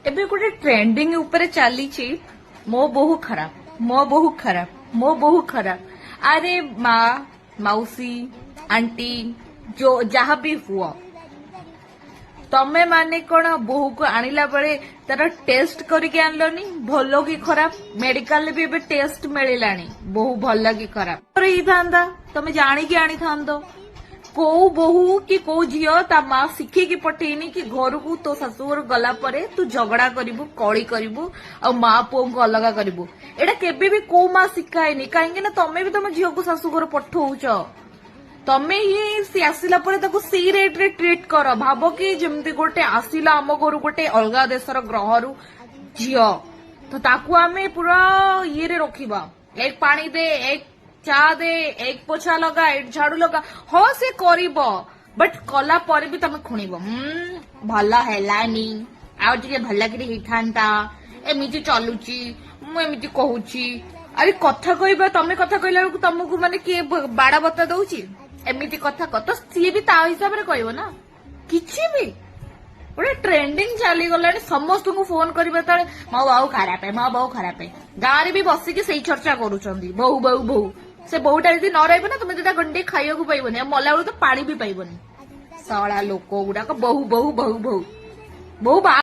ଏବେ ଗୋଟେ ଟ୍ରେंडिंग ଉପରେ ଚାଲିଛି ମୋ ବୋହୁ ଖରାପ ମୋ ବୋହୁ ଖରାପ ମୋ ବୋହୁ ଖରାପ। ଆରେ ମା ମାଉସୀ ଆଣ୍ଟି जो जहाँ भी हुआ तमे माने कौन बोहू को आनिला बेले तार टेस्ट करके आनलोनी भलो कि खराब मेडिकल भी एबे टेस्ट मिललानी बोहू भल कि खराब ही था तमे जानिकी आनी था को बोहू कि को झील ता माँ शिखिकी पठेनी कि घर को तो शाशुघर गला परे तू झगड़ा करिबू कली करिबू आ माँ पुओ को अलग करिबू एटा केबे भी को माँ शिखाएनी कहीं ना तमे भी तुम झील को शाशुघर पठौच तमे ही सी आसिला परे ताको सी रेट रे ट्रीट कर भाव कि जमती गोटे आसिला आम घर गोटे अलग देशर ग्रहरु झील तो ताकू आमे पूरा ये रे रखिबा एक पानी दे एक चा दे एक पोछा लगा एक झाड़ू लगा हाँ से करिब बट कला परे भी तमे खुणिब भल हेलानी आउ टिके भल कि हेइथांता एमिति चलुची मु एमिति कहूची अरे कथा कहबा तमे कथा कहला बेलକୁ तमको माने के बाड़ा बता दउची एमिति कथा कत सी भी ता हिसाब रे कहबो ना किछि भी गोटे ट्रेंडिंग चली गलानी समस्त को फोन करबे त मो बाऊ खराब है मो बाऊ खराब है गाँव भी बसिकी से चर्चा करूछंदी बहु बहु बहु से बहुटा यदि न रहबे ना तुम दुटा गंडे खाइयो को पाइबनी मला बेलू तो पानी भी पाइबनी साला लोक गुडाक बहु बहु बहु बहु बहु